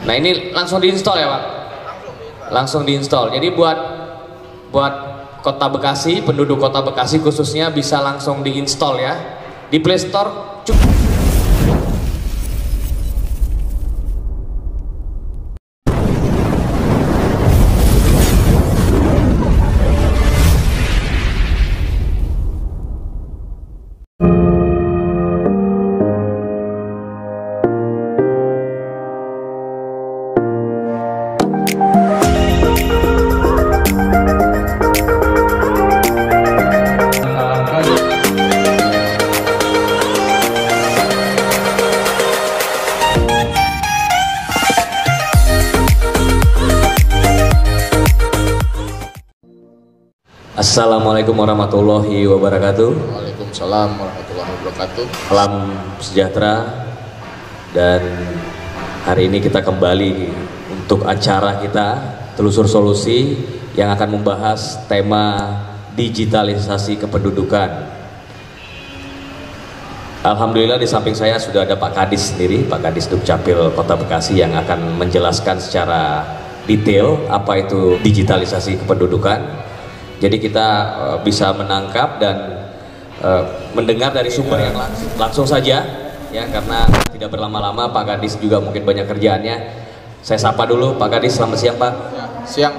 Nah ini langsung diinstal ya Pak? Langsung diinstal. Jadi buat Kota Bekasi, penduduk Kota Bekasi khususnya bisa langsung diinstal ya. Di Play Store cukup. Assalamualaikum warahmatullahi wabarakatuh. Waalaikumsalam warahmatullahi wabarakatuh. Salam sejahtera. Dan hari ini kita kembali untuk acara kita Telusur Solusi yang akan membahas tema digitalisasi kependudukan. Alhamdulillah di samping saya sudah ada Pak Kadis sendiri, Pak Kadis Dukcapil Kota Bekasi yang akan menjelaskan secara detail apa itu digitalisasi kependudukan. Jadi kita bisa menangkap dan mendengar dari sumber yang langsung saja ya, karena tidak berlama-lama. Pak Kadis juga mungkin banyak kerjaannya. Saya sapa dulu Pak Kadis, selamat siang Pak. Ya, siang.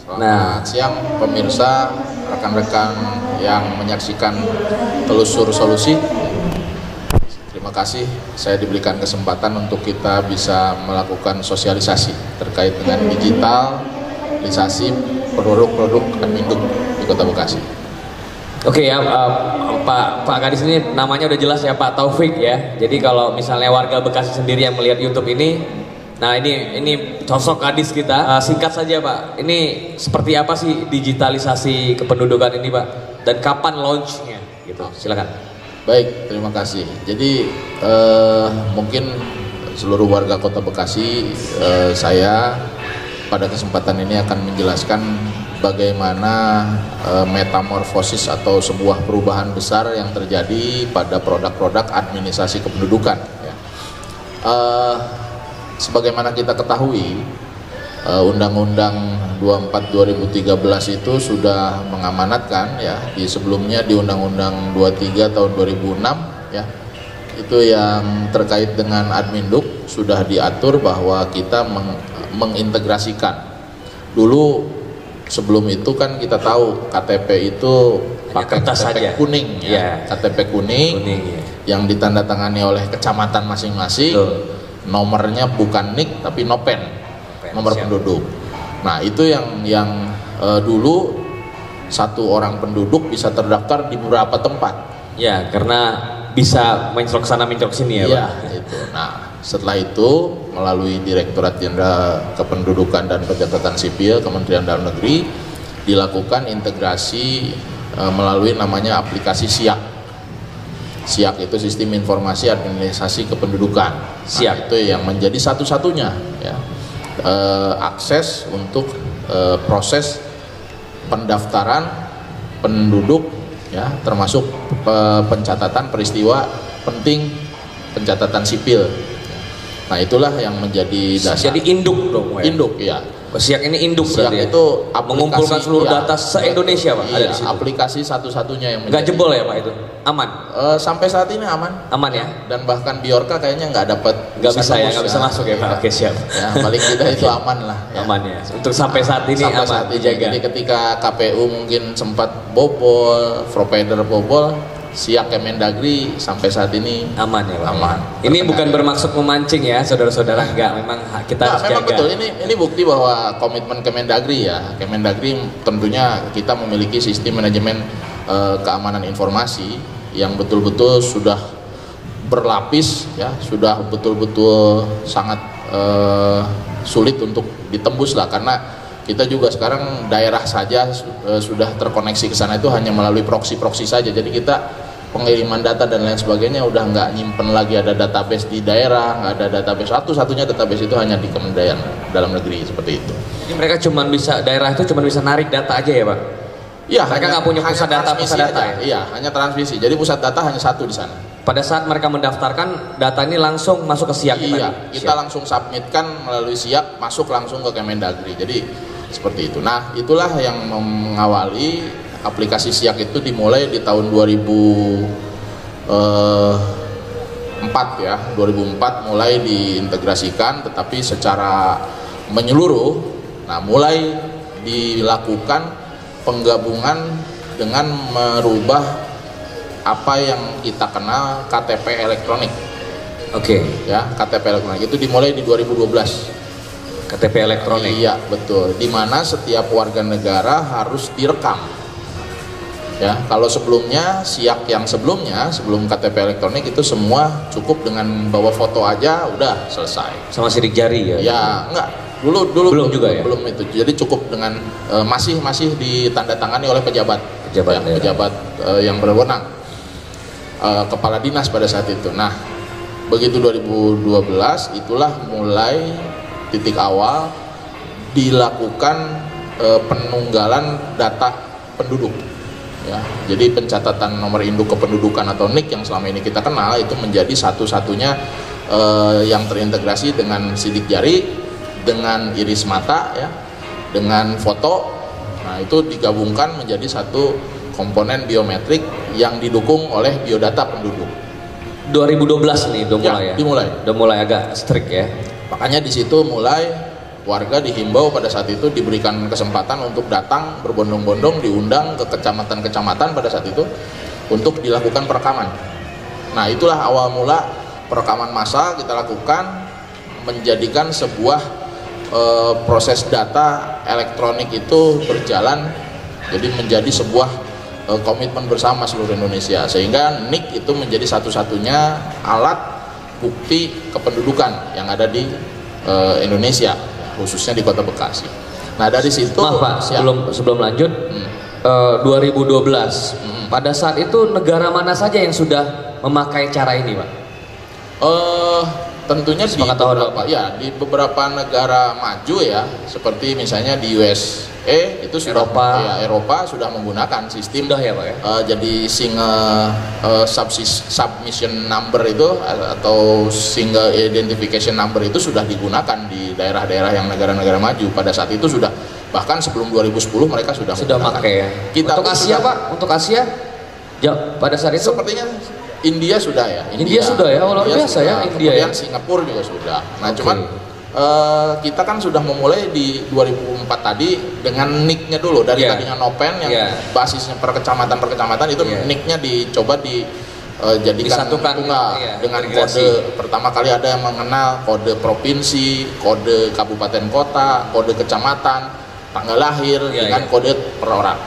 Selamat siang pemirsa, rekan-rekan yang menyaksikan Telusur Solusi. Terima kasih saya diberikan kesempatan untuk kita bisa melakukan sosialisasi terkait dengan digitalisasi produk-produk Adminduk di Kota Bekasi. Oke ya, Pak Kadis ini namanya udah jelas ya, Pak Taufik ya. Jadi kalau misalnya warga Bekasi sendiri yang melihat YouTube ini, nah ini sosok Kadis kita. Singkat saja Pak, ini seperti apa sih digitalisasi kependudukan ini Pak? Dan kapan launchnya? Gitu, silakan. Baik, terima kasih. Jadi mungkin seluruh warga Kota Bekasi, saya pada kesempatan ini akan menjelaskan bagaimana metamorfosis atau sebuah perubahan besar yang terjadi pada produk-produk administrasi kependudukan ya. Sebagaimana kita ketahui, Undang-Undang 24 2013 itu sudah mengamanatkan ya, di sebelumnya di Undang-Undang 23 tahun 2006 ya, itu yang terkait dengan Adminduk sudah diatur bahwa kita mengintegrasikan. Dulu sebelum itu kan kita tahu KTP itu pakai KTP saja. Kuning ya, KTP kuning ya, yang ditandatangani oleh kecamatan masing-masing. Nomornya bukan NIK tapi nopen, nomor penduduk. Nah itu yang dulu satu orang penduduk bisa terdaftar di beberapa tempat. Ya, karena bisa mencrok sana mencrok sini ya, Pak. Itu. Nah, setelah itu melalui Direktorat Jenderal Kependudukan dan Pencatatan Sipil Kementerian Dalam Negeri dilakukan integrasi melalui namanya aplikasi SIAK. SIAK itu Sistem Informasi Administrasi Kependudukan. SIAK itu yang menjadi satu-satunya ya, akses untuk proses pendaftaran penduduk ya, termasuk pencatatan peristiwa penting pencatatan sipil. Nah itulah yang menjadi dasar. Jadi induk dong ya? Induk ya. SIAK ini induk SIAK ya? Itu mengumpulkan seluruh data se-Indonesia Pak. Iya, ada di situ. Aplikasi satu-satunya yang nggak jebol ya Pak itu? Aman? Sampai saat ini aman. Aman ya? Dan bahkan Biorka kayaknya nggak dapat. Nggak bisa ya, nggak bisa masuk ya Pak. Oke siap. Ya paling tidak itu aman lah. Ya. Aman ya. Untuk sampai saat ini sampai aman saat ini. dijaga. Jadi ketika KPU mungkin sempat bobol, provider bobol, SIAK Kemendagri sampai saat ini aman ya Pak. Aman. Ini bukan bermaksud memancing ya saudara-saudara, enggak, memang kita harus memang jaga. Betul, ini bukti bahwa komitmen Kemendagri ya. Kemendagri tentunya kita memiliki sistem manajemen keamanan informasi yang betul-betul sudah berlapis ya, sudah betul-betul sangat sulit untuk ditembus lah, karena kita juga sekarang daerah saja sudah terkoneksi ke sana itu hanya melalui proxy saja. Jadi kita pengiriman data dan lain sebagainya udah nggak nyimpen lagi ada database di daerah, nggak ada database, satu-satunya database itu hanya di Kementerian Dalam Negeri seperti itu. Jadi mereka daerah itu cuma bisa narik data aja ya Pak? Iya, mereka nggak punya pusat data ya? Iya, hanya transmisi. Jadi pusat data hanya satu di sana. Pada saat mereka mendaftarkan, data ini langsung masuk ke SIAK. Iya, kita langsung submitkan melalui SIAK, masuk langsung ke Kemendagri. Jadi seperti itu. Nah, itulah yang mengawali aplikasi SIAK itu dimulai di tahun 2004 ya. 2004 mulai diintegrasikan, tetapi secara menyeluruh. Nah, mulai dilakukan penggabungan dengan merubah apa yang kita kenal KTP elektronik. Oke. Ya, KTP elektronik itu dimulai di 2012. KTP elektronik. Iya, betul. Di mana setiap warga negara harus direkam. Ya, kalau sebelumnya SIAK yang sebelumnya, sebelum KTP elektronik itu semua cukup dengan bawa foto aja udah selesai. Sama sidik jari ya? Ya, enggak. Dulu belum juga ya? Belum itu. Jadi cukup dengan masih ditandatangani oleh pejabat ya, pejabat yang berwenang. Kepala dinas pada saat itu. Nah, begitu 2012 itulah mulai titik awal dilakukan penunggalan data penduduk. Ya, jadi pencatatan nomor induk kependudukan atau NIK yang selama ini kita kenal itu menjadi satu-satunya yang terintegrasi dengan sidik jari, dengan iris mata, ya, dengan foto. Nah, itu digabungkan menjadi satu komponen biometrik yang didukung oleh biodata penduduk. 2012 nih udah mulai ya? Dimulai. Udah mulai agak strict ya? Makanya di situ mulai warga dihimbau pada saat itu diberikan kesempatan untuk datang berbondong-bondong, diundang ke kecamatan-kecamatan pada saat itu untuk dilakukan perekaman. Nah, itulah awal mula perekaman massal kita lakukan, menjadikan sebuah proses data elektronik itu berjalan, jadi menjadi sebuah komitmen bersama seluruh Indonesia, sehingga NIK itu menjadi satu-satunya alat bukti kependudukan yang ada di Indonesia, khususnya di Kota Bekasi. Nah, dari situ maaf Pak, sebelum lanjut, 2012 pada saat itu negara mana saja yang sudah memakai cara ini Pak? Tentunya di beberapa negara maju ya, seperti misalnya di USA itu sudah Eropa sudah menggunakan sistem ya Pak ya. Jadi single submission number itu atau single identification number itu sudah digunakan di daerah-daerah yang negara-negara maju. Pada saat itu sudah, bahkan sebelum 2010 mereka sudah pakai ya. Untuk Asia Pak, untuk Asia pada saat itu sepertinya India sudah ya. India sudah ya, luar biasa ya. India ya. Singapura juga sudah. Nah, cuman kita kan sudah memulai di 2004 tadi dengan NIK-nya dulu, dari tadinya Nopen yang basisnya per kecamatan itu NIK-nya dicoba dijadikan tunggal dengan kode. Pertama kali ada yang mengenal kode provinsi, kode kabupaten kota, kode kecamatan, tanggal lahir dengan kode per orang.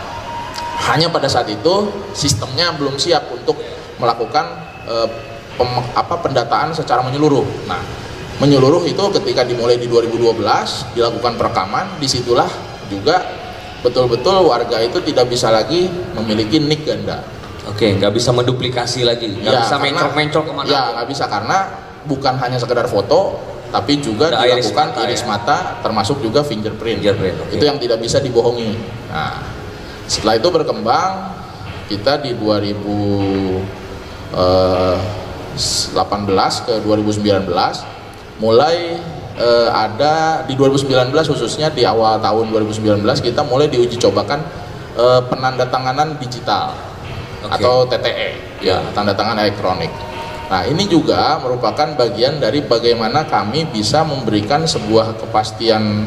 Hanya pada saat itu sistemnya belum siap untuk melakukan pendataan secara menyeluruh. Nah, menyeluruh itu ketika dimulai di 2012 dilakukan perekaman, disitulah juga betul-betul warga itu tidak bisa lagi memiliki NIK ganda. Oke, nggak bisa menduplikasi lagi, nggak bisa mencok-mencok kemana? Ya, nggak bisa, karena bukan hanya sekedar foto, tapi juga dilakukan iris mata, termasuk juga fingerprint. Itu yang tidak bisa dibohongi. Nah, setelah itu berkembang, kita di 2018 ke 2019 mulai ada di 2019 khususnya di awal tahun 2019 kita mulai diuji cobakan penandatanganan digital atau TTE ya, tanda tangan elektronik. Nah, ini juga merupakan bagian dari bagaimana kami bisa memberikan sebuah kepastian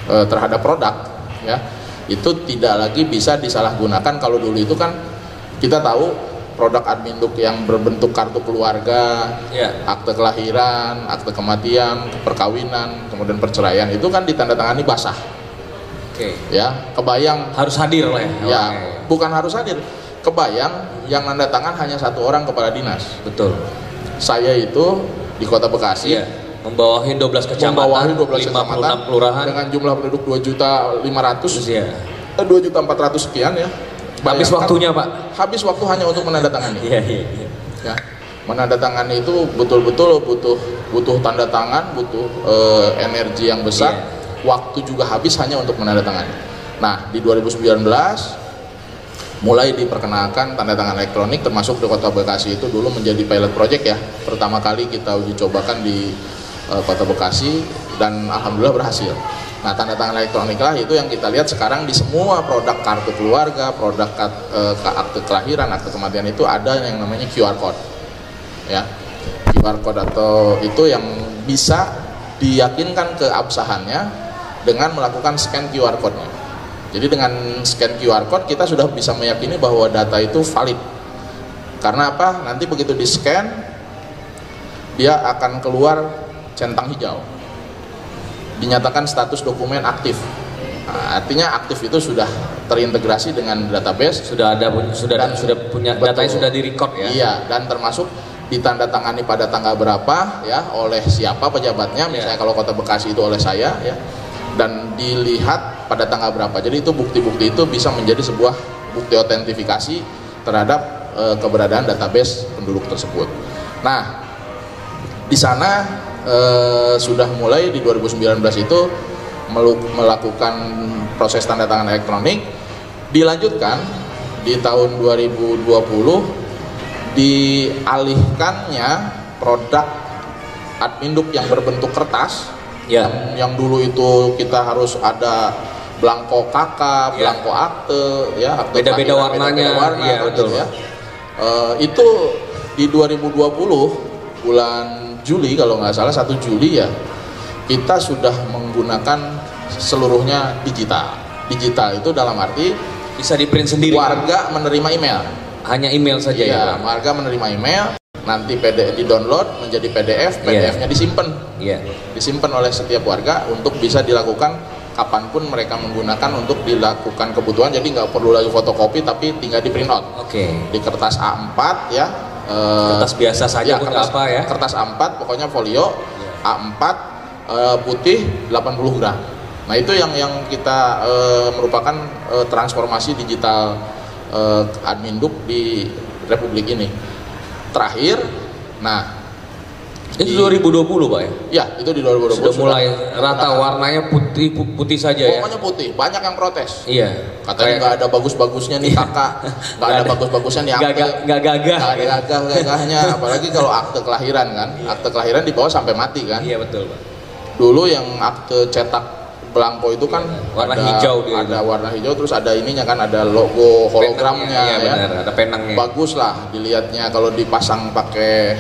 terhadap produk ya. Itu tidak lagi bisa disalahgunakan. Kalau dulu itu kan kita tahu produk Adminduk yang berbentuk kartu keluarga, akte kelahiran, akte kematian, perkawinan, kemudian perceraian itu kan ditandatangani basah. Ya, kebayang harus hadir lah ya. Ya, bukan harus hadir. Kebayang yang nanda tangan hanya satu orang kepala dinas. Betul. Saya itu di Kota Bekasi membawahi 12 kecamatan, 56 kelurahan dengan jumlah penduduk 2.500.000, 2.400.000 sekian ya. Habis waktunya Pak? Habis waktu hanya untuk menandatangani. Ya. Menandatangani itu betul-betul butuh tanda tangan, butuh energi yang besar, waktu juga habis hanya untuk menandatangani. Nah, di 2019 mulai diperkenalkan tanda tangan elektronik, termasuk di Kota Bekasi itu dulu menjadi pilot project ya. Pertama kali kita uji cobakan di Kota Bekasi dan alhamdulillah berhasil. Nah, tanda tangan elektronik lah itu yang kita lihat sekarang di semua produk kartu keluarga, produk akte kelahiran, akte kematian itu ada yang namanya QR code. Ya. QR code atau itu yang bisa diyakinkan keabsahannya dengan melakukan scan QR code-nya. Jadi dengan scan QR code kita sudah bisa meyakini bahwa data itu valid. Karena apa? Nanti begitu di scan dia akan keluar centang hijau. Dinyatakan status dokumen aktif. Nah, artinya aktif itu sudah terintegrasi dengan database, sudah punya datanya, sudah direcord ya. Iya, dan termasuk ditandatangani pada tanggal berapa ya oleh siapa pejabatnya, misalnya kalau Kota Bekasi itu oleh saya ya. Dan dilihat pada tanggal berapa. Jadi itu bukti-bukti itu bisa menjadi sebuah bukti autentifikasi terhadap keberadaan database penduduk tersebut. Nah, di sana sudah mulai di 2019 itu melakukan proses tanda tangan elektronik. Dilanjutkan di tahun 2020 dialihkannya produk Adminduk yang berbentuk kertas. Ya. Yang dulu itu kita harus ada belangko KK, belangko akte, ya, akte beda-beda warnanya, warna, ya, betul. Ya. Itu di 2020 bulan Juli kalau nggak salah 1 Juli ya, kita sudah menggunakan seluruhnya digital. Digital itu dalam arti bisa di print sendiri. Warga menerima email. Hanya email saja ya. Warga menerima email. Nanti PDF di-download menjadi PDF, PDF-nya disimpan. Disimpan oleh setiap warga untuk bisa dilakukan kapanpun mereka menggunakan untuk dilakukan kebutuhan. Jadi nggak perlu lagi fotokopi, tapi tinggal di print out. Di kertas A4 ya. Kertas biasa saja, kertas, apa ya? Kertas A4, pokoknya folio A4 putih 80 gram. Nah itu yang kita merupakan transformasi digital Adminduk di Republik ini. Terakhir, nah itu 2020 Pak ya? Ya, itu di 2020 sudah mulai rata warnanya putih saja ya? Pokoknya putih, banyak yang protes. Iya. Katanya nggak ada bagus-bagusnya nih kakak, nggak ada bagus-bagusnya nih akte, nggak gagah. Nggak ada gagah-gagahnya, apalagi kalau akte kelahiran kan, akte kelahiran dibawa sampai mati kan? Iya betul Pak. Dulu yang akte cetak belangko itu kan warna hijau dia. Ada warna hijau, terus ada ininya kan, ada logo hologramnya ya. Benar, ada penangnya. Bagus lah dilihatnya kalau dipasang pakai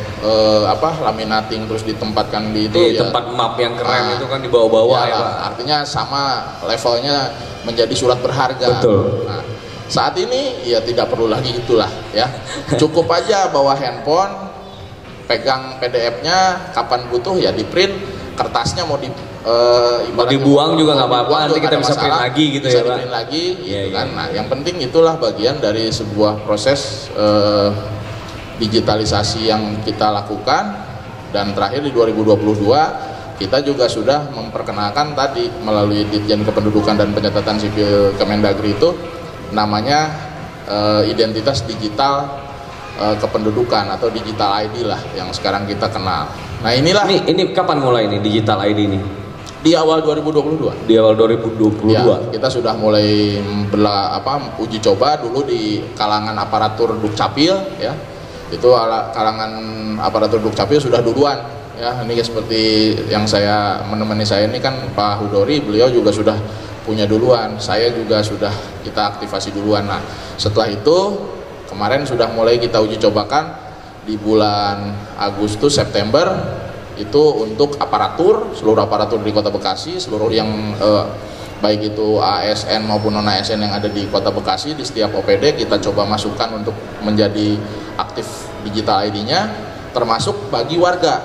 laminating terus ditempatkan di itu ya. Tempat map yang keren itu kan di bawah-bawah ya, Pak. Artinya sama levelnya menjadi surat berharga. Betul. Nah, saat ini ya tidak perlu lagi itulah ya. Cukup aja bawa handphone, pegang PDF-nya, kapan butuh ya di print, kertasnya mau dibuang juga nggak apa-apa, nanti kita bisa print lagi gitu ya Pak. Print lagi gitu kan. Nah yang penting itulah bagian dari sebuah proses digitalisasi yang kita lakukan. Dan terakhir di 2022 kita juga sudah memperkenalkan tadi melalui Ditjen Kependudukan dan Pencatatan Sipil Kemendagri itu namanya identitas digital kependudukan atau digital ID lah yang sekarang kita kenal. Nah inilah. Ini kapan mulai ini digital ID ini? Di awal 2022. Di awal 2022. Ya, kita sudah mulai uji coba dulu di kalangan aparatur Dukcapil ya. Itu kalangan aparatur Dukcapil sudah duluan ya. Ini seperti yang saya menemani saya ini kan Pak Hudori, beliau juga sudah punya duluan. Saya juga sudah kita aktifasi duluan. Nah, setelah itu kemarin sudah mulai kita uji cobakan di bulan Agustus September. Itu untuk seluruh aparatur di Kota Bekasi, seluruh yang baik itu ASN maupun non ASN yang ada di Kota Bekasi, di setiap OPD kita coba masukkan untuk menjadi aktif digital ID-nya, termasuk bagi warga.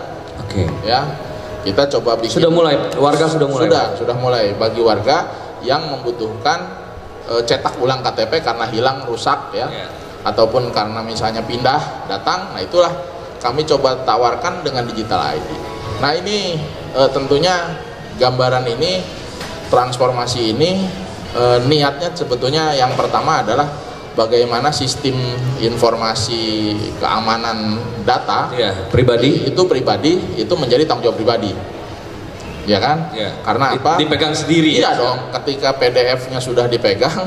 Ya, kita coba bikin. Warga sudah mulai. Sudah mulai bagi warga yang membutuhkan cetak ulang KTP karena hilang, rusak ya, ataupun karena misalnya pindah datang. Nah itulah kami coba tawarkan dengan digital ID. Nah ini tentunya gambaran ini, transformasi ini niatnya sebetulnya yang pertama adalah bagaimana sistem informasi keamanan data pribadi itu menjadi tanggung jawab pribadi. Ya kan? Ya. Karena apa? Dipegang sendiri. Iya dong, ketika PDF-nya sudah dipegang,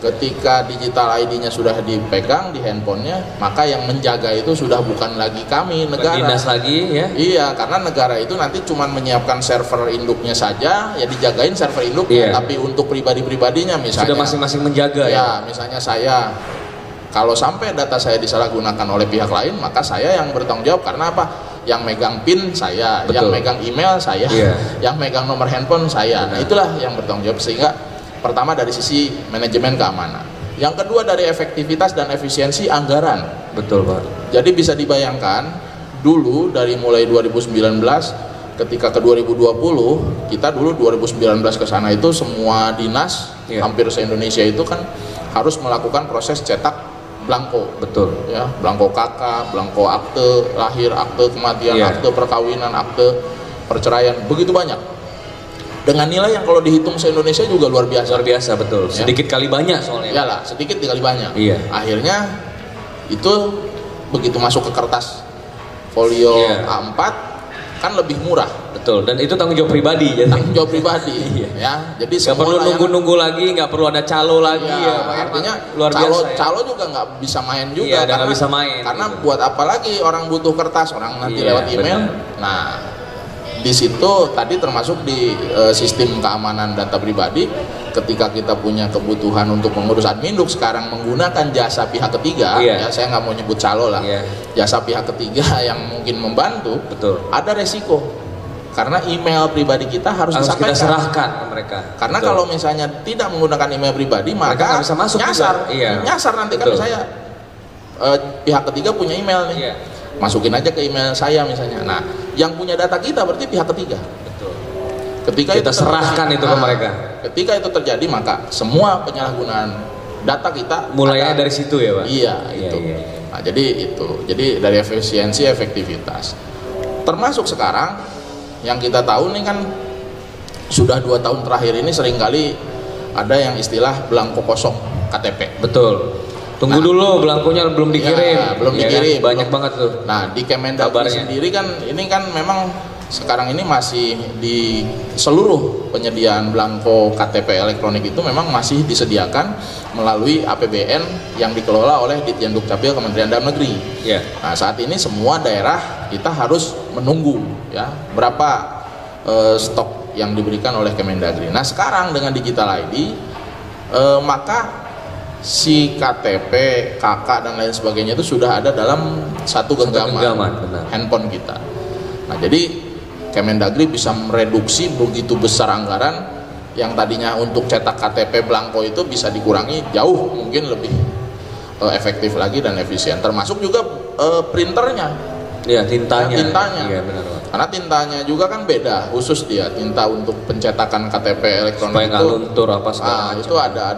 Ketika digital ID-nya sudah dipegang di handphonenya, maka yang menjaga itu sudah bukan lagi kami, negara. Dinas lagi ya? Iya, karena negara itu nanti cuma menyiapkan server induknya saja, ya dijagain server induknya, tapi untuk pribadi-pribadinya misalnya sudah masing-masing menjaga ya. Misalnya saya, kalau sampai data saya disalahgunakan oleh pihak lain, maka saya yang bertanggung jawab. Karena apa? Yang megang PIN saya, yang megang email saya, yang megang nomor handphone saya. Nah, itulah yang bertanggung jawab. Sehingga pertama dari sisi manajemen keamanan, yang kedua dari efektivitas dan efisiensi anggaran. Betul Pak. Jadi bisa dibayangkan dulu dari mulai 2019 ketika ke 2020, kita dulu 2019 ke sana itu semua dinas hampir se-Indonesia itu kan harus melakukan proses cetak blanko. Betul. Ya, blanko KK, blanko akte lahir, akte kematian, akte perkawinan, akte perceraian, begitu banyak. Dengan nilai yang kalau dihitung se-Indonesia juga luar biasa. Luar biasa, betul. Sedikit kali banyak soalnya. Iyalah, sedikit kali banyak. Iya. Akhirnya itu begitu masuk ke kertas folio A4 kan lebih murah. Betul. Dan itu tanggung jawab pribadi. Tanggung jawab pribadi. Ya. Jadi nggak perlu nunggu-nunggu lagi, nggak perlu ada calo lagi. Artinya luar biasa. Calo juga nggak bisa main juga. Karena nggak bisa main. Karena buat apa lagi orang butuh kertas, orang nanti lewat email. Benar. Nah, di situ tadi termasuk di sistem keamanan data pribadi, ketika kita punya kebutuhan untuk mengurus adminduk sekarang menggunakan jasa pihak ketiga, ya saya nggak mau nyebut calo lah, jasa pihak ketiga yang mungkin membantu, ada resiko karena email pribadi kita harus kita serahkan ke mereka. Karena kalau misalnya tidak menggunakan email pribadi, maka bisa masuk nyasar nanti kan saya pihak ketiga punya email nih. Masukin aja ke email saya misalnya. Nah, yang punya data kita berarti pihak ketiga. Betul. Ketika kita serahkan itu ke mereka. Ketika itu terjadi, maka semua penyalahgunaan data kita mulainya dari situ ya, Pak. Iya, itu. Nah, jadi itu. Jadi dari efisiensi, efektivitas. Termasuk sekarang yang kita tahu nih kan sudah 2 tahun terakhir ini seringkali ada yang istilah belangko kosong KTP. Betul. Tunggu dulu, belangkonya belum dikirim. Belum dikirim. Kan? Banyak banget tuh. Nah, di Kemendagri sendiri kan ini kan memang sekarang ini masih di seluruh penyediaan belangko KTP elektronik itu memang masih disediakan melalui APBN yang dikelola oleh Ditjen Dukcapil Kementerian Dalam Negeri. Nah, saat ini semua daerah kita harus menunggu ya berapa stok yang diberikan oleh Kemendagri. Nah, sekarang dengan digital ID maka si KTP, KK dan lain sebagainya itu sudah ada dalam satu genggaman handphone kita. Nah, jadi Kemendagri bisa mereduksi begitu besar anggaran yang tadinya untuk cetak KTP belangko itu bisa dikurangi jauh, mungkin lebih efektif lagi dan efisien. Termasuk juga printernya. Iya, tintanya. Iya, benar. Karena tintanya juga kan beda, khusus dia tinta untuk pencetakan KTP elektronik supaya nggak luntur apa segala macam. Itu ada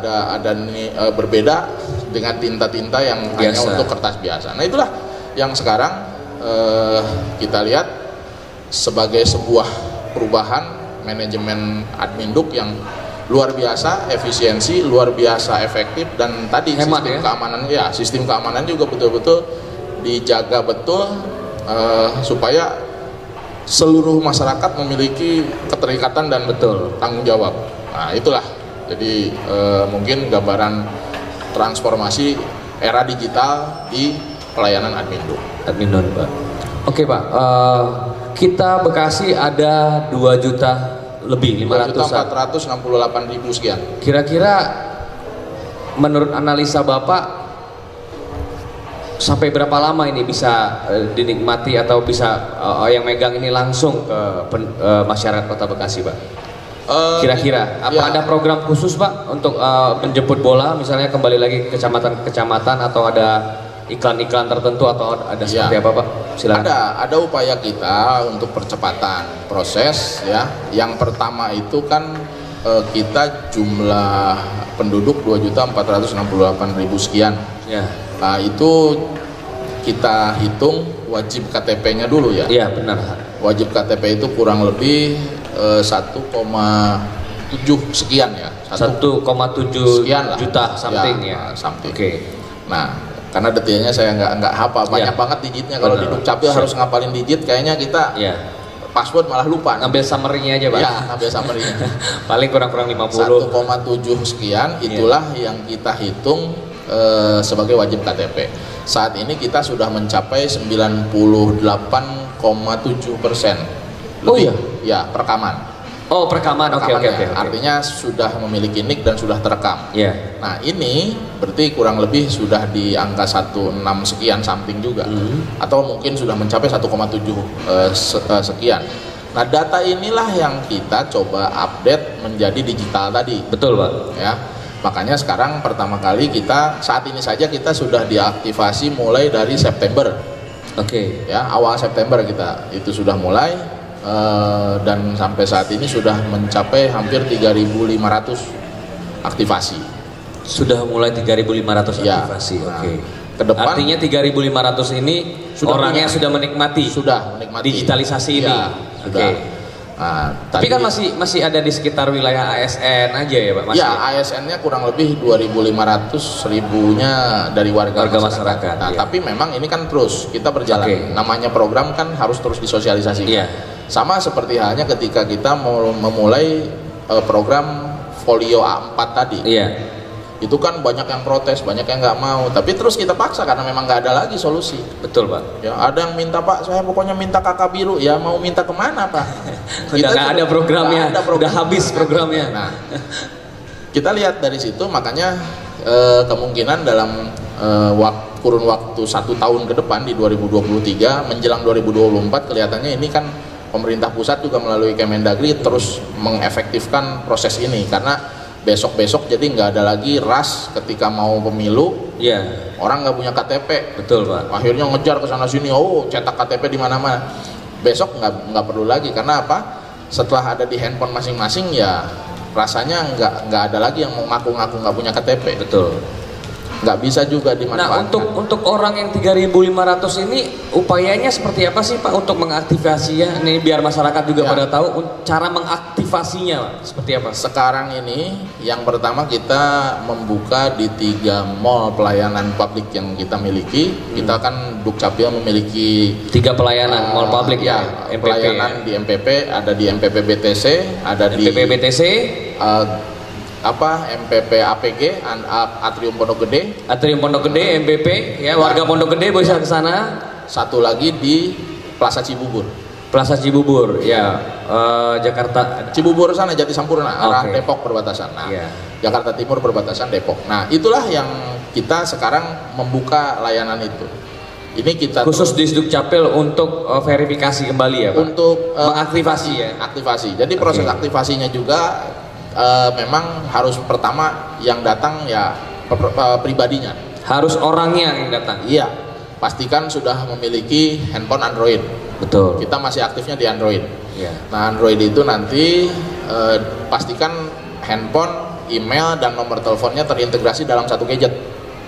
berbeda dengan tinta-tinta yang hanya untuk kertas biasa. Nah, itulah yang sekarang kita lihat sebagai sebuah perubahan manajemen adminduk yang luar biasa, efisiensi, luar biasa efektif, dan tadi sistem keamanan juga betul-betul dijaga betul supaya seluruh masyarakat memiliki keterikatan dan tanggung jawab. Nah, itulah jadi mungkin gambaran transformasi era digital di pelayanan adminduk. Pak. Oke Pak, kita Bekasi ada 2 juta lebih, 2.468.000 sekian. Kira-kira menurut analisa Bapak sampai berapa lama ini bisa dinikmati atau bisa yang megang ini langsung ke masyarakat Kota Bekasi, Pak? Kira-kira ada program khusus, Pak, untuk menjemput bola misalnya kembali lagi ke kecamatan atau ada iklan-iklan tertentu atau ada seperti apa, Pak? Silakan. Ada upaya kita untuk percepatan proses ya. Yang pertama itu kan kita jumlah penduduk 2.468.000 sekian. Nah, itu kita hitung wajib KTP-nya dulu ya. Iya, benar. Wajib KTP itu kurang lebih 1,7 sekian ya. 1,7 sekian juta something ya. Oke. Nah, karena detailnya saya nggak hafal, banyak banget digitnya. Kalau di Dukcapil harus ngapalin digit, kayaknya kita password malah lupa. Ngambil summary-nya aja, Pak. Ya, ngambil summary-nya. Paling kurang-kurang 50. 1,7 sekian itulah yang kita hitung sebagai wajib KTP. Saat ini kita sudah mencapai 98,7%. Oh iya? Ya, perekaman. Oh, perekaman. Oke. Artinya sudah memiliki NIK dan sudah terekam. Iya. Nah, ini berarti kurang lebih sudah di angka 16 sekian something juga. Atau mungkin sudah mencapai 1,7 sekian. Nah, data inilah yang kita coba update menjadi digital tadi. Betul, Pak. Ya. Makanya sekarang pertama kali kita saat ini saja kita sudah diaktifasi mulai dari September. Oke. Ya, awal September kita itu sudah mulai dan sampai saat ini sudah mencapai hampir 3.500 aktivasi. Sudah mulai 3.500 Ya. aktivasi. Nah, Oke. ke depan Artinya 3.500 ini orangnya sudah menikmati. Sudah menikmati digitalisasi ini. Ya, sudah. Oke. Nah, Tapi kan masih ada di sekitar wilayah ASN aja ya, Pak? Masih ya, ASN-nya kurang lebih 2.500 ribunya dari warga masyarakat. Nah, ya. tapi memang ini kan terus kita berjalan. Oke. Namanya program kan harus terus disosialisasikan. Iya. Sama seperti halnya ketika kita mau memulai program Folio A4 tadi. Iya. Itu kan banyak yang protes, banyak yang nggak mau. Tapi terus kita paksa karena memang nggak ada lagi solusi. Betul, Pak. Ya, ada yang minta, Pak, saya pokoknya minta kakak biru. Ya, mau minta kemana, Pak? Udah nggak ada programnya, program. udah habis programnya. Nah, kita lihat dari situ, makanya kemungkinan dalam kurun waktu 1 tahun ke depan di 2023 menjelang 2024 kelihatannya ini kan pemerintah pusat juga melalui Kemendagri terus mengefektifkan proses ini karena besok-besok jadi nggak ada lagi rush ketika mau pemilu. Iya. Orang nggak punya KTP. Betul, Pak. Akhirnya ngejar ke sana sini, cetak KTP di mana-mana. Besok nggak perlu lagi karena apa? Setelah ada di handphone masing-masing ya rasanya nggak ada lagi yang mau ngaku-ngaku nggak punya KTP. Betul. Nggak bisa juga dimanfaatkan. Nah, untuk orang yang 3.500 ini upayanya seperti apa sih, Pak, untuk mengaktifasinya? Ini biar masyarakat juga pada tahu cara mengaktifasinya, Pak, seperti apa? Sekarang ini yang pertama kita membuka di 3 mall pelayanan publik yang kita miliki. Kita kan Dukcapil memiliki 3 pelayanan mall publik ya, MPP. Pelayanan di MPP, ada di MPP BTC, ada MPP di BTC, MPP APG, Atrium Pondok Gede. Atrium Pondok Gede, MPP ya, warga Pondok Gede bisa ke sana. Satu lagi di Plaza Cibubur. Plaza Cibubur, ya, Jakarta. Cibubur sana Jati Sampurna, arah Oke. Depok perbatasan. Nah, Iya. Jakarta Timur perbatasan Depok. Nah, itulah yang kita sekarang membuka layanan itu. Ini kita Khusus di Dukcapil untuk verifikasi kembali ya, Pak? untuk mengaktifasi ya. Aktivasi. Jadi proses aktivasinya juga memang harus pertama yang datang ya pribadinya. Harus orangnya yang datang. Iya. Pastikan sudah memiliki handphone Android. Betul. Kita masih aktifnya di Android. Iya. Nah, Android itu nanti pastikan handphone, email dan nomor teleponnya terintegrasi dalam satu gadget.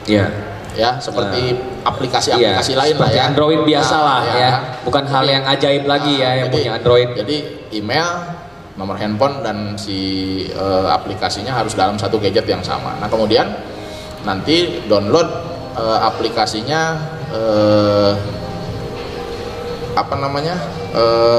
Iya. Ya, seperti aplikasi-aplikasi lain lah seperti ya. Android biasa lah Nah, ya. Bukan hal yang ajaib lagi ya yang punya Android. Jadi email, nomor handphone dan si aplikasinya harus dalam satu gadget yang sama. Nah, kemudian nanti download aplikasinya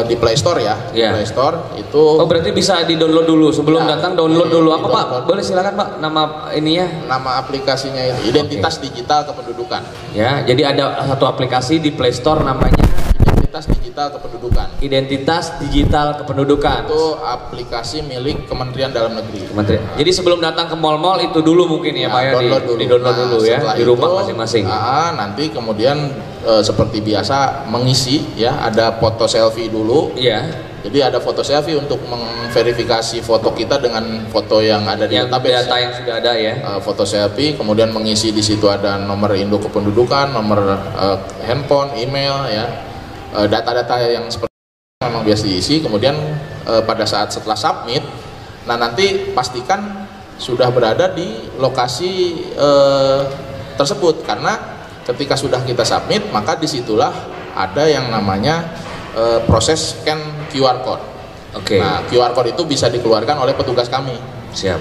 di Play Store ya. Iya. Play Store itu. Oh, berarti bisa di-download dulu sebelum Ya, datang, download dulu apa, Pak? di-download. Boleh silakan, Pak, nama ininya. Nama aplikasinya itu Identitas Digital Kependudukan. Ya, jadi ada satu aplikasi di Play Store namanya Identitas Digital Kependudukan. Identitas Digital Kependudukan. Itu aplikasi milik Kementerian Dalam Negeri. Jadi sebelum datang ke mall-mall itu dulu mungkin ya, Pak, ya, di-download dulu ya setelah di rumah itu, masing-masing. Nanti kemudian seperti biasa mengisi ya, ada foto selfie dulu. Iya. Jadi ada foto selfie untuk memverifikasi foto kita dengan foto yang ada di Yang database. data yang sudah ada ya. Foto selfie, kemudian mengisi di situ ada nomor induk kependudukan, nomor handphone, email ya, data-data yang seperti itu memang biasa diisi. Kemudian pada saat setelah submit, nah nanti pastikan sudah berada di lokasi tersebut karena ketika sudah kita submit maka disitulah ada yang namanya proses scan QR code. Oke. Nah, QR code itu bisa dikeluarkan oleh petugas kami. Siap.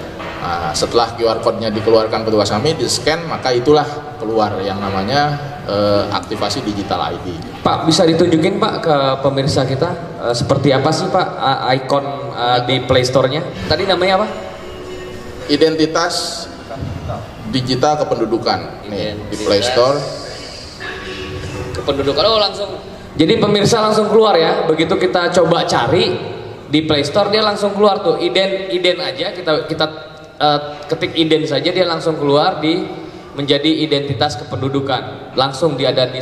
Nah, setelah QR code-nya dikeluarkan petugas kami, di-scan, maka itulah keluar yang namanya aktivasi digital ID. Pak, bisa ditunjukin Pak ke pemirsa kita seperti apa sih Pak ikon di Play Store-nya? Tadi namanya apa? Identitas digital kependudukan. Nih, di Play Store. Kependudukan, oh langsung. Jadi pemirsa langsung keluar ya. Begitu kita coba cari di Play Store, dia langsung keluar tuh. Iden aja, kita ketik Iden saja, dia langsung keluar menjadi identitas kependudukan. Langsung dia ada di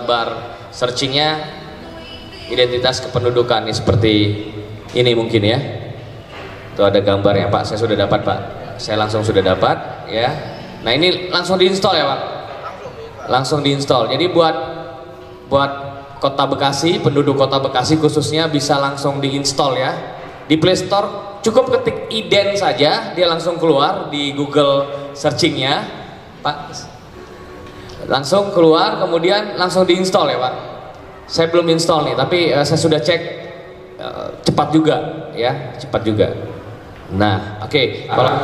bar searchingnya identitas kependudukan nih, seperti ini mungkin ya. Tuh ada gambarnya Pak, saya sudah dapat Pak. Saya langsung sudah dapat ya. Nah ini langsung diinstal ya Pak. Langsung diinstal. Jadi buat Kota Bekasi, penduduk Kota Bekasi khususnya bisa langsung diinstal ya. Di Play Store cukup ketik Iden saja, dia langsung keluar di Google searchingnya Pak. Langsung keluar, kemudian langsung diinstal ya Pak. Saya belum install nih, tapi saya sudah cek cepat juga ya, cepat juga. Nah, oke. Kalau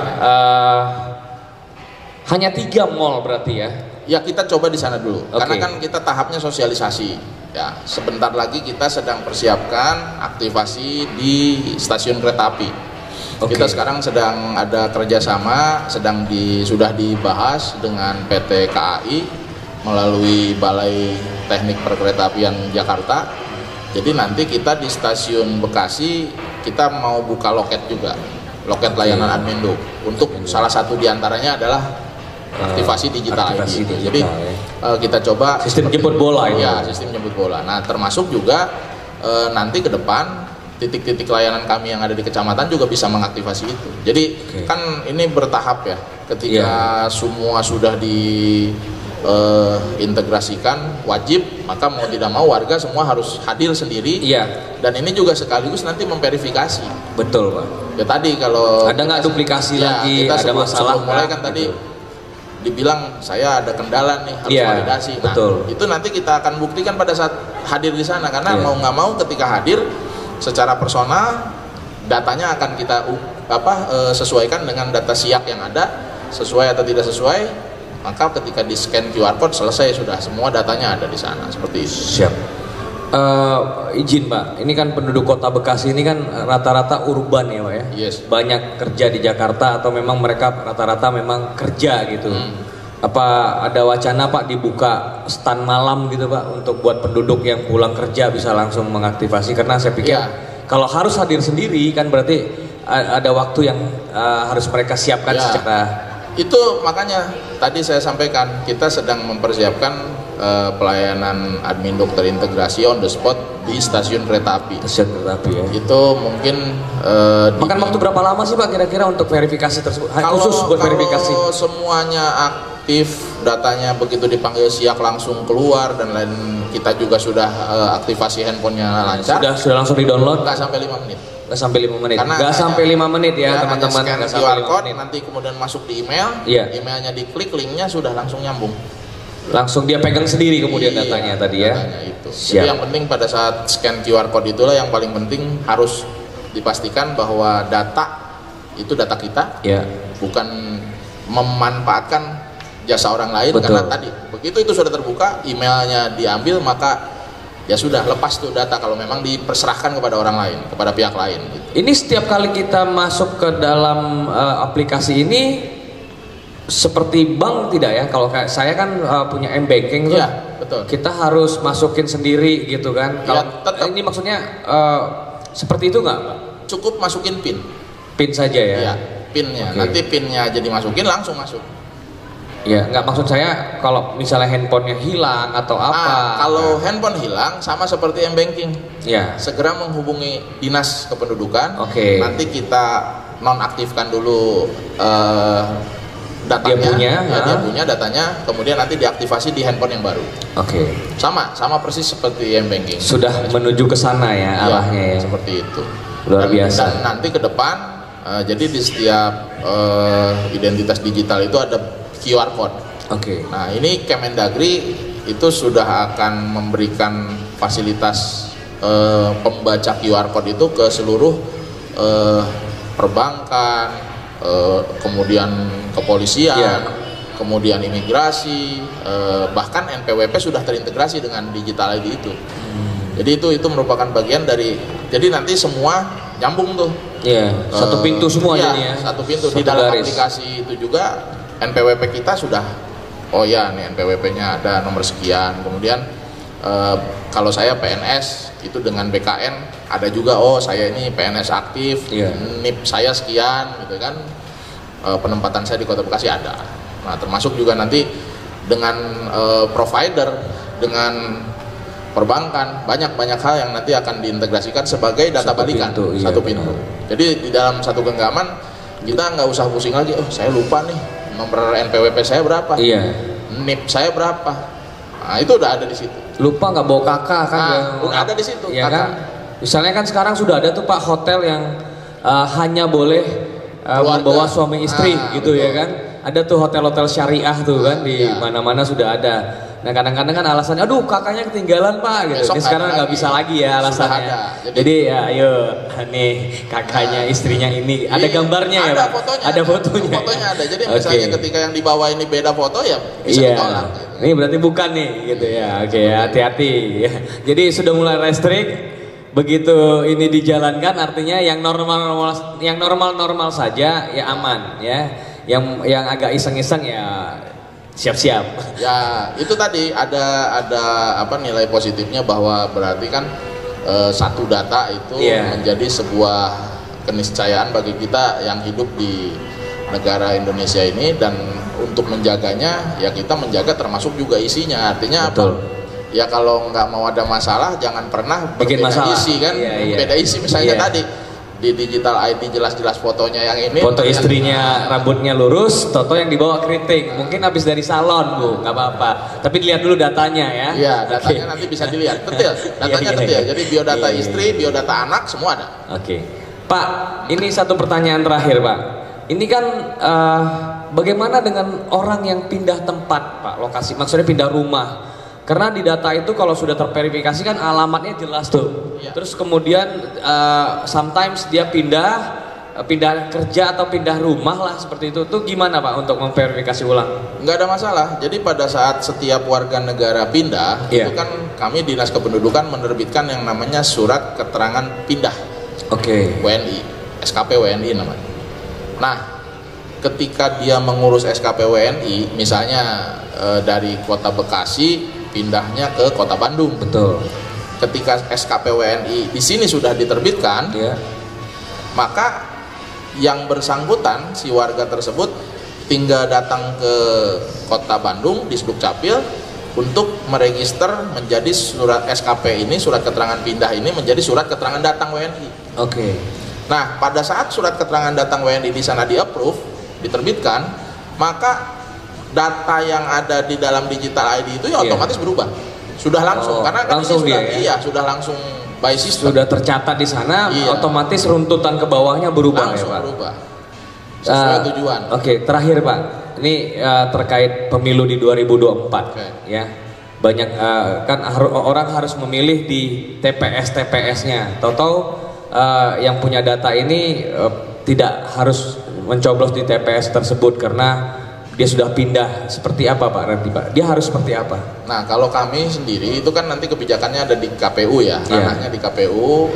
hanya 3 mall berarti ya? Ya kita coba di sana dulu, karena kan kita tahapnya sosialisasi. Ya, sebentar lagi kita sedang persiapkan aktivasi di stasiun kereta api. Kita sekarang sedang ada kerjasama, sudah dibahas dengan PT KAI melalui Balai Teknik Perkeretaapian Jakarta. Jadi nanti kita di stasiun Bekasi kita mau buka loket juga, loket layanan Adminduk. Untuk salah satu diantaranya adalah aktivasi digital ID. Jadi kita coba sistem jemput bola ini. Ya, sistem jemput bola. Nah, termasuk juga nanti ke depan titik-titik layanan kami yang ada di kecamatan juga bisa mengaktifasi itu. Jadi kan ini bertahap ya. Ketika semua sudah integrasikan wajib, maka mau tidak mau warga semua harus hadir sendiri. Dan ini juga sekaligus nanti memverifikasi. Betul Pak. Ya tadi kalau ada nggak duplikasi lagi, kita ada masalah mulai kan tadi dibilang saya ada kendala nih, harus validasi. Nah, itu nanti kita akan buktikan pada saat hadir di sana, karena mau nggak mau ketika hadir secara personal datanya akan kita sesuaikan dengan data SIAK yang ada, sesuai atau tidak sesuai, maka ketika di scan QR code selesai, sudah semua datanya ada di sana, seperti itu. Siap. Izin Pak, ini kan penduduk Kota Bekasi ini kan rata-rata urban ya Pak ya? Banyak kerja di Jakarta atau memang mereka rata-rata memang kerja gitu. Apa ada wacana Pak dibuka stand malam gitu Pak, untuk buat penduduk yang pulang kerja bisa langsung mengaktifasi? Karena saya pikir kalau harus hadir sendiri kan berarti ada waktu yang harus mereka siapkan secara. Itu makanya tadi saya sampaikan kita sedang mempersiapkan pelayanan Adminduk terintegrasi on the spot di stasiun kereta api. Stasiun kereta api ya. Itu mungkin makan waktu berapa lama sih Pak kira-kira untuk verifikasi tersebut? Khusus buat verifikasi. Kalau semuanya aktif, datanya begitu dipanggil SIAK langsung keluar dan lain, kita juga sudah aktivasi handphonenya lancar. Sudah langsung di-download? Nggak sampai 5 menit. Nggak sampai 5 menit. Nggak sampai 5 menit ya teman-teman. Scan QR code, nanti kemudian masuk di email, emailnya diklik, linknya sudah langsung nyambung. Langsung dia pegang sendiri kemudian datanya tadi ya. Itu. Jadi yang penting pada saat scan QR code itulah yang paling penting, harus dipastikan bahwa data itu data kita, bukan memanfaatkan jasa orang lain. Karena tadi begitu itu sudah terbuka, emailnya diambil, maka ya sudah lepas tuh data kalau memang diperserahkan kepada orang lain, kepada pihak lain gitu. Ini setiap kali kita masuk ke dalam aplikasi ini seperti bank tidak ya? Kalau kayak saya kan punya M-Banking tuh, betul. Kita harus masukin sendiri gitu kan? Kalau ini maksudnya seperti itu nggak Pak? Cukup masukin PIN saja ya? Iya, PIN-nya. Nanti PIN-nya aja dimasukin, langsung masuk. Ya, nggak, maksud saya kalau misalnya handphonenya hilang atau apa. Kalau handphone hilang sama seperti M-Banking. Segera menghubungi Dinas Kependudukan. Nanti kita nonaktifkan dulu datanya. Dia punya datanya, kemudian nanti diaktifasi di handphone yang baru. Sama persis seperti M-Banking. Sudah menuju ke sana ya arahnya ya. Seperti itu. Luar biasa. Dan nanti ke depan, jadi di setiap identitas digital itu ada QR code. Nah, ini Kemendagri itu sudah akan memberikan fasilitas pembaca QR code itu ke seluruh perbankan, kemudian kepolisian, Iya. kemudian imigrasi, bahkan NPWP sudah terintegrasi dengan digital ID itu. Jadi itu merupakan bagian dari, jadi nanti semua nyambung tuh. Iya, satu pintu semua Iya, jadinya. satu pintu. Di Satu dalam garis. aplikasi itu juga NPWP kita sudah, oh ya nih NPWP-nya ada nomor sekian. Kemudian kalau saya PNS itu dengan BKN ada juga, oh saya ini PNS aktif, Iya. NIP saya sekian gitu kan. Penempatan saya di Kota Bekasi ada. Nah, termasuk juga nanti dengan provider, dengan perbankan, banyak hal yang nanti akan diintegrasikan sebagai data Satu balikan, pintu, iya, satu pintu. benar. Jadi di dalam satu genggaman kita nggak usah pusing lagi, oh saya lupa nih nomor NPWP saya berapa, Iya. NIP saya berapa. Nah, itu udah ada di situ. Lupa nggak bawa kakak kan? Nah, yang udah ada di situ, ya kakak. kan? Misalnya kan sekarang sudah ada tuh Pak hotel yang hanya boleh Keluarga. membawa suami istri gitu betul. ya kan? Ada tuh hotel-hotel syariah tuh kan di Iya. mana-mana sudah ada. Nah kadang-kadang kan alasannya, aduh kakaknya ketinggalan Pak gitu. Besok Ini sekarang ada nggak lagi. bisa lagi ya Sudah alasannya. ada. Jadi ya ayo nih kakaknya istrinya ini ada gambarnya ya ada Pak? fotonya, Ada fotonya. Fotonya ada. Jadi Oke. misalnya ketika yang dibawa ini beda foto ya bisa Iya, ditolak. Gitu. ini berarti bukan nih gitu ya. Oke, hati-hati. Jadi sudah mulai restrik. Begitu ini dijalankan artinya yang normal saja ya aman ya. Yang agak iseng-iseng ya siap-siap. Ya itu tadi ada apa nilai positifnya bahwa berarti kan satu data itu Iya. menjadi sebuah keniscayaan bagi kita yang hidup di negara Indonesia ini, dan untuk menjaganya ya kita menjaga termasuk juga isinya. Artinya Betul. apa? Ya kalau nggak mau ada masalah jangan pernah Bikin berbeda masalah. isi kan. Iya, iya. Beda isi misalnya Iya. tadi di digital ID jelas-jelas fotonya yang ini, Foto yang- istrinya rambutnya lurus, Toto yang dibawa keriting. Mungkin habis dari salon, Bu, nggak apa-apa. Tapi dilihat dulu datanya ya. Iya, datanya Oke. nanti bisa dilihat. Detail, datanya Iya, iya, detail. iya. Jadi biodata Iya, iya. istri, biodata anak semua ada. Oke, Pak, ini satu pertanyaan terakhir, Pak. Ini kan bagaimana dengan orang yang pindah tempat, Pak, lokasi, maksudnya pindah rumah? Karena di data itu kalau sudah terverifikasi kan alamatnya jelas tuh. Iya. Terus kemudian sometimes dia pindah kerja atau pindah rumah lah seperti itu. Tuh gimana Pak untuk memverifikasi ulang? Nggak ada masalah. Jadi pada saat setiap warga negara pindah, Iya. itu kan kami Dinas Kependudukan menerbitkan yang namanya surat keterangan pindah Oke. WNI, SKP WNI namanya. Nah, ketika dia mengurus SKP WNI, misalnya dari Kota Bekasi pindahnya ke Kota Bandung, Betul. ketika SKP WNI di sini sudah diterbitkan, Ya. maka yang bersangkutan si warga tersebut tinggal datang ke Kota Bandung di Sdukcapil untuk meregister menjadi surat SKP ini, surat keterangan pindah ini menjadi surat keterangan datang WNI. Oke. Nah, pada saat surat keterangan datang WNI di sana di-approve, diterbitkan, maka data yang ada di dalam digital ID itu ya Iya. otomatis berubah. Sudah langsung, Oh, karena kan langsung ini sudah, dia, ya? iya, sudah langsung by system. Sudah tercatat di sana, Iya. otomatis runtutan ke bawahnya berubah langsung ya Pak. berubah. Sesuai Eh, tujuan. Oke, terakhir Pak. Ini terkait pemilu di 2024 Oke. ya. Banyak kan orang harus memilih di TPS-TPS-nya. Tahu-tahu yang punya data ini tidak harus mencoblos di TPS tersebut karena dia sudah pindah. Seperti apa Pak nanti Pak? Dia harus seperti apa? Nah, kalau kami sendiri itu kan nanti kebijakannya ada di KPU ya, Iya. ranahnya di KPU.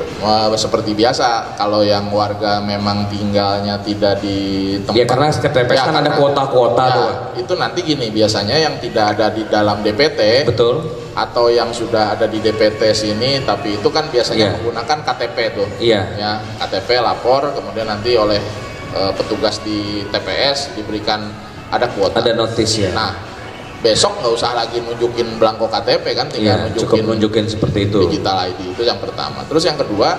Seperti biasa, kalau yang warga memang tinggalnya tidak di tempat. Ya karena setiap TPS kan ada karena- kuota-kuota ya, tuh. itu nanti gini, biasanya yang tidak ada di dalam DPT Betul? atau yang sudah ada di DPT sini, tapi itu kan biasanya Iya. menggunakan KTP tuh. Iya. Ya, KTP lapor, kemudian nanti oleh petugas di TPS diberikan ada kuota. Ada notis ya. Nah, besok nggak usah lagi nunjukin belangko KTP kan, tinggal Iya, cukup nunjukin seperti itu. digital ID, itu yang pertama. Terus yang kedua,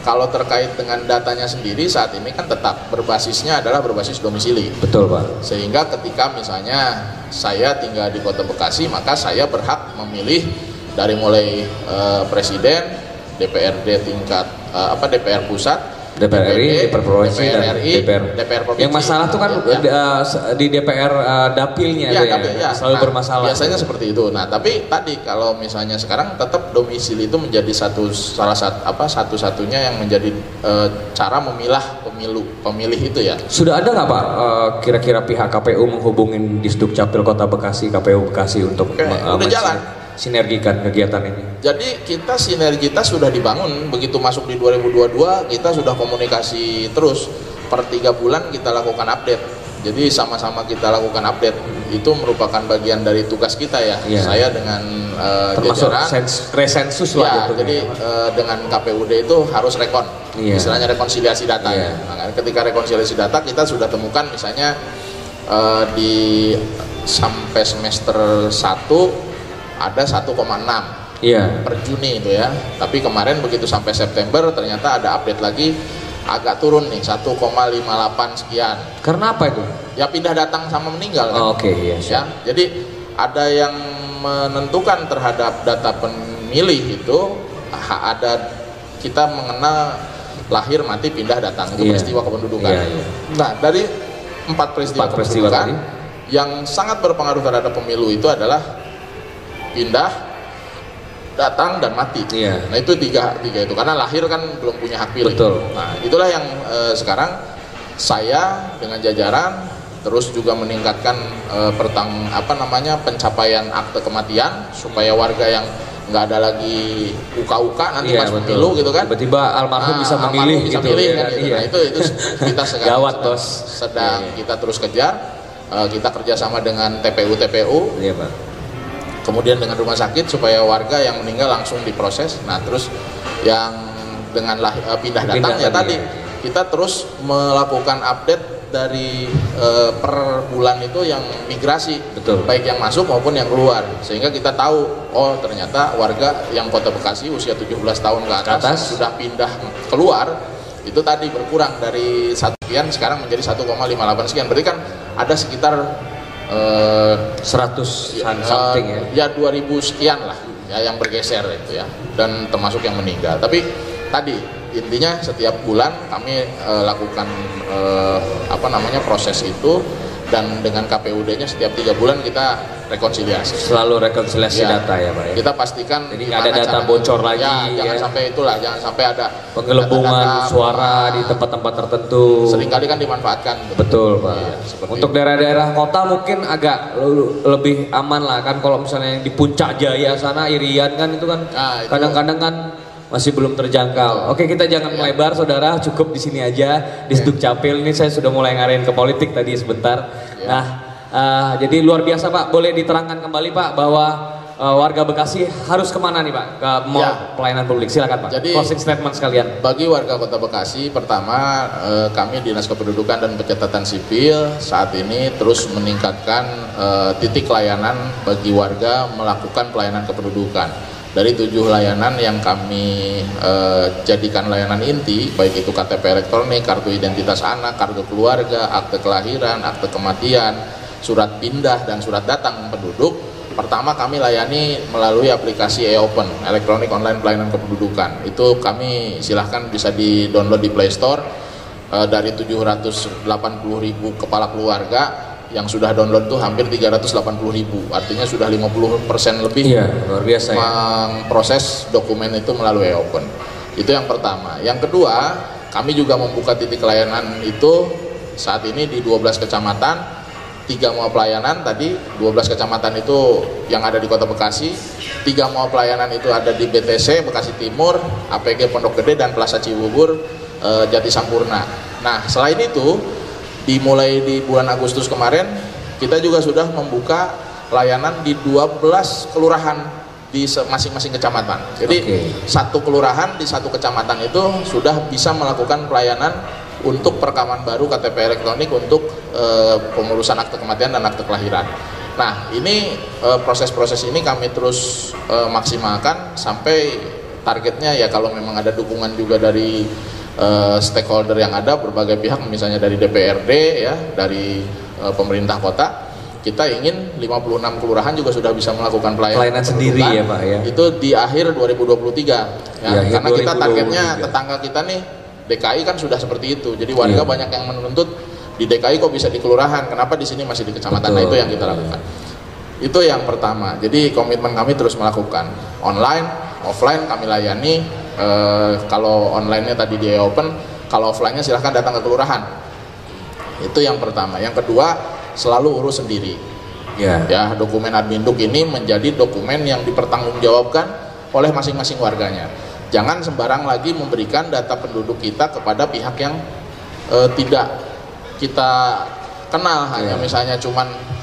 kalau terkait dengan datanya sendiri saat ini kan tetap berbasisnya adalah berbasis domisili. Betul Pak. Sehingga ketika misalnya saya tinggal di Kota Bekasi, maka saya berhak memilih dari mulai presiden, DPRD tingkat DPR pusat, DPR RI, DPR provinsi, dan DPR provinsi. Yang masalah tuh kan di DPR dapilnya ya, ya, selalu nah, bermasalah. Biasanya seperti itu. Nah, tapi tadi kalau misalnya sekarang tetap domisili itu menjadi satu-satunya yang menjadi cara memilah pemilih itu ya. Sudah ada nggak Pak kira-kira pihak KPU menghubungin Disduk Capil Kota Bekasi, KPU Bekasi untuk udah jalan sinergikan kegiatan ini? Jadi kita sinergitas sudah dibangun, begitu masuk di 2022 kita sudah komunikasi terus, per 3 bulan kita lakukan update. Jadi sama-sama kita lakukan update, itu merupakan bagian dari tugas kita ya. Saya dengan termasuk resensus lah gitu. Jadi dengan KPUD itu harus rekon, istilahnya rekonsiliasi data. Nah, ketika rekonsiliasi data kita sudah temukan misalnya di sampai semester 1 ada 1,6 per Juni itu ya. Tapi kemarin begitu sampai September ternyata ada update lagi, agak turun nih 1,58 sekian. Karena apa itu? Ya pindah datang sama meninggal kan. Ya. Jadi ada yang menentukan terhadap data pemilih itu ada, kita mengenal lahir mati pindah datang itu peristiwa kependudukan. Nah, dari 4 peristiwa kependudukan yang sangat berpengaruh terhadap pemilu itu adalah pindah, datang, dan mati. Nah itu tiga itu, karena lahir kan belum punya hak pilih. Nah itulah yang sekarang saya dengan jajaran terus juga meningkatkan pencapaian akte kematian supaya warga yang nggak ada lagi uka-uka nanti pas pemilu gitu kan. Tiba-tiba almarhum bisa memilih gitu. Nah itu kita sekarang sedang kita terus kejar. Kita kerjasama dengan TPU. Kemudian dengan rumah sakit supaya warga yang meninggal langsung diproses. Nah terus yang dengan pindah datang tadi kita terus melakukan update dari per bulan itu yang migrasi, baik yang masuk maupun yang keluar, sehingga kita tahu ternyata warga yang Kota Bekasi usia 17 tahun ke atas sudah pindah keluar itu tadi berkurang dari 1 sekian sekarang menjadi 1,58 sekian, berarti kan ada sekitar 100 something ya 2000 sekian lah ya yang bergeser itu ya, dan termasuk yang meninggal. Tapi tadi intinya setiap bulan kami lakukan proses itu, dan dengan KPUD-nya setiap 3 bulan kita rekonsiliasi. Selalu rekonsiliasi data ya Pak ya. Kita pastikan jadi nggak ada data bocor lagi. Jangan sampai jangan sampai ada penggelembungan suara di tempat-tempat tertentu. Seringkali kan dimanfaatkan. Betul Pak. Untuk daerah-daerah kota mungkin agak lebih aman lah kan, kalau misalnya yang di Puncak Jaya sana, Irian kan itu kan kadang-kadang kan masih belum terjangkau. Oke, kita jangan melebar saudara, cukup di sini aja. Di Disduk Capil ini saya sudah mulai ngarahin ke politik tadi sebentar. Nah, jadi luar biasa Pak, boleh diterangkan kembali Pak bahwa warga Bekasi harus kemana nih Pak ke pelayanan publik? Silakan Pak. Jadi, closing statement sekalian. Bagi warga Kota Bekasi, pertama kami Dinas Kependudukan dan Pencatatan Sipil saat ini terus meningkatkan titik layanan bagi warga melakukan pelayanan kependudukan. Dari 7 layanan yang kami jadikan layanan inti, baik itu KTP elektronik, kartu identitas anak, kartu keluarga, akte kelahiran, akte kematian, surat pindah, dan surat datang penduduk. Pertama kami layani melalui aplikasi e-Open, elektronik online pelayanan kependudukan. Itu kami silahkan bisa di-download di Play Store. Dari 780.000 kepala keluarga yang sudah download tuh hampir 380.000, artinya sudah 50% lebih luar biasa memproses dokumen itu melalui e-Open. Itu yang pertama. Yang kedua, kami juga membuka titik layanan itu saat ini di 12 kecamatan, 3 mall pelayanan tadi, 12 kecamatan itu yang ada di Kota Bekasi, 3 mall pelayanan itu ada di BTC, Bekasi Timur, APG Pondok Gede, dan Plaza Cibubur, Jati Sampurna. Nah, selain itu, dimulai di bulan Agustus kemarin kita juga sudah membuka layanan di 12 kelurahan di masing-masing kecamatan. Jadi satu kelurahan di satu kecamatan itu sudah bisa melakukan pelayanan untuk perekaman baru KTP elektronik untuk pengurusan akte kematian dan akte kelahiran. Nah ini proses-proses ini kami terus maksimalkan sampai targetnya ya, kalau memang ada dukungan juga dari stakeholder yang ada, berbagai pihak, misalnya dari DPRD ya, dari pemerintah kota, kita ingin 56 kelurahan juga sudah bisa melakukan pelayanan sendiri ya Pak ya. Itu di akhir 2023 ya, karena kita targetnya tetangga kita nih DKI kan sudah seperti itu. Jadi warga banyak yang menuntut di DKI kok bisa di kelurahan, kenapa di sini masih di kecamatan? Nah, itu yang kita lakukan. Itu yang pertama. Jadi komitmen kami terus melakukan online, offline kami layani. Kalau online-nya tadi di open, kalau offline-nya silahkan datang ke kelurahan. Itu yang pertama. Yang kedua, selalu urus sendiri. Ya, dokumen Adminduk ini menjadi dokumen yang dipertanggungjawabkan oleh masing-masing warganya. Jangan sembarang lagi memberikan data penduduk kita kepada pihak yang tidak kita kenal, hanya misalnya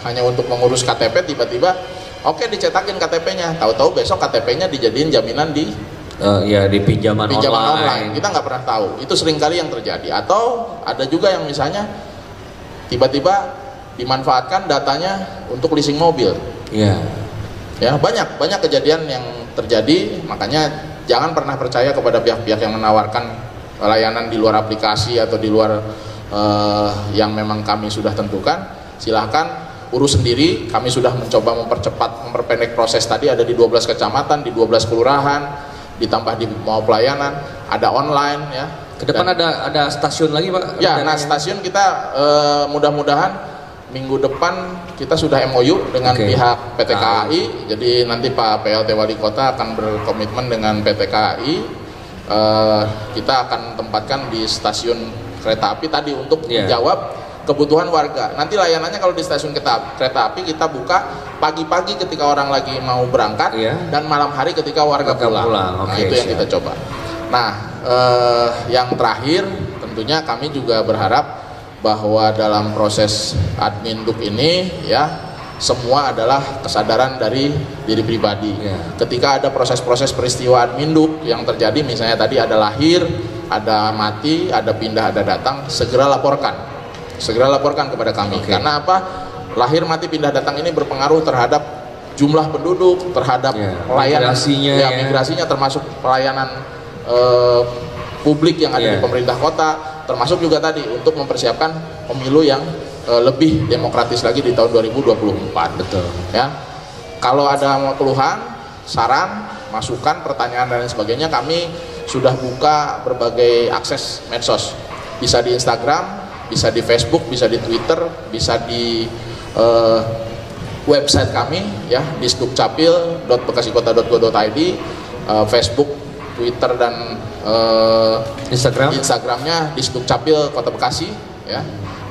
hanya untuk mengurus KTP, tiba-tiba oke dicetakin KTP-nya, tahu-tahu besok KTP-nya dijadiin jaminan di di pinjaman online. Kita nggak pernah tahu, itu seringkali yang terjadi. Atau ada juga yang misalnya tiba-tiba dimanfaatkan datanya untuk leasing mobil. Ya, banyak kejadian yang terjadi. Makanya jangan pernah percaya kepada pihak-pihak yang menawarkan layanan di luar aplikasi atau di luar yang memang kami sudah tentukan. Silahkan urus sendiri. Kami sudah mencoba memperpendek proses tadi, ada di 12 kecamatan, di 12 kelurahan, ditambah di mau pelayanan, ada online ya. Ke depan ada stasiun lagi, Pak? Ya, nah stasiun kita mudah-mudahan minggu depan kita sudah MOU dengan pihak PT KAI. Jadi nanti Pak PLT Wali Kota akan berkomitmen dengan PT KAI. Kita akan tempatkan di stasiun kereta api tadi untuk menjawab kebutuhan warga. Nanti layanannya kalau di stasiun kereta api kita buka pagi-pagi ketika orang lagi mau berangkat dan malam hari ketika warga pulang. Nah, itu yang kita coba. Nah, yang terakhir tentunya kami juga berharap bahwa dalam proses Adminduk ini ya semua adalah kesadaran dari diri pribadi. Ketika ada proses-proses peristiwa Adminduk yang terjadi, misalnya tadi ada lahir, ada mati, ada pindah, ada datang, segera laporkan kepada kami. Karena apa? Lahir, mati, pindah, datang ini berpengaruh terhadap jumlah penduduk, terhadap pelayanan migrasinya, termasuk pelayanan publik yang ada di pemerintah kota, termasuk juga tadi untuk mempersiapkan pemilu yang lebih demokratis lagi di tahun 2024. Betul. Ya. Kalau ada mau keluhan, saran, masukan, pertanyaan dan lain sebagainya, kami sudah buka berbagai akses medsos. Bisa di Instagram, bisa di Facebook, bisa di Twitter, bisa di website kami ya, di disdukcapil.bekasikota.go.id, Facebook, Twitter dan Instagramnya Disdukcapil Kota Bekasi ya.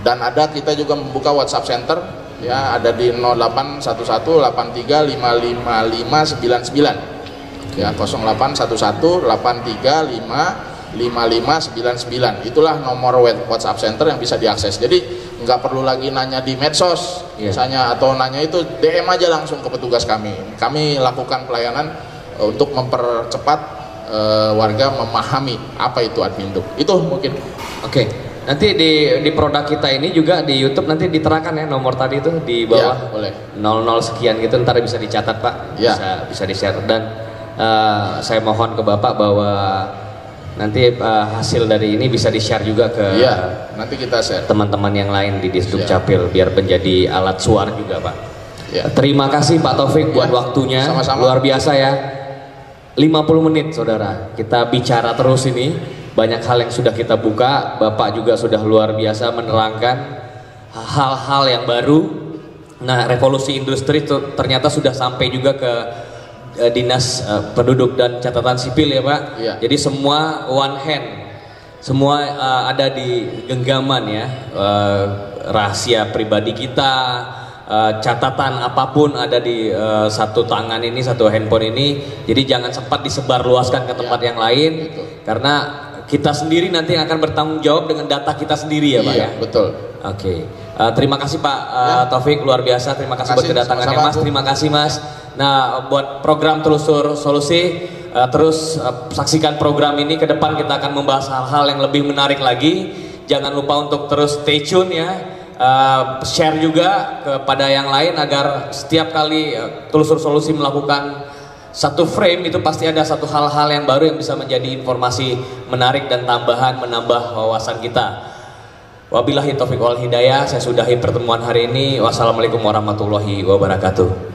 Dan kita juga membuka WhatsApp Center ya, ada di 081183555599 ya, 081183555599. Itulah nomor WhatsApp Center yang bisa diakses. Jadi nggak perlu lagi nanya di medsos misalnya, atau nanya itu DM aja langsung ke petugas kami. Kami lakukan pelayanan untuk mempercepat warga memahami apa itu Adminduk. Itu mungkin. Nanti di produk kita ini juga di YouTube nanti diterangkan ya nomor tadi itu di bawah. Boleh. 00 sekian gitu, ntar bisa dicatat, Pak. Bisa di-share. Dan saya mohon ke Bapak bahwa nanti hasil dari ini bisa di-share juga ke nanti kita share teman-teman yang lain di Disdukcapil biar menjadi alat suara juga, Pak. Terima kasih Pak Taufik buat waktunya. Sama-sama. Luar biasa ya. 50 menit saudara, kita bicara terus ini, banyak hal yang sudah kita buka, Bapak juga sudah luar biasa menerangkan hal-hal yang baru. Nah, revolusi industri itu ternyata sudah sampai juga ke Dinas Penduduk dan Catatan Sipil ya Pak. Jadi semua one hand, semua ada di genggaman ya, rahasia pribadi kita, catatan apapun ada di satu tangan ini, satu handphone ini. Jadi jangan sempat disebarluaskan ke tempat yang lain, karena kita sendiri nanti akan bertanggung jawab dengan data kita sendiri ya Pak ya. Betul. Terima kasih Pak Taufik, luar biasa. Terima kasih buat kedatangannya Mas. Terima kasih Mas. Nah, buat program Telusur Solusi, terus saksikan program ini. Ke depan kita akan membahas hal-hal yang lebih menarik lagi. Jangan lupa untuk terus stay tune ya. Share juga kepada yang lain agar setiap kali Telusur Solusi melakukan satu frame itu pasti ada satu hal-hal yang baru yang bisa menjadi informasi menarik dan tambahan, menambah wawasan kita. Wabillahi taufiq wal hidayah. Saya sudahi pertemuan hari ini. Wassalamualaikum warahmatullahi wabarakatuh.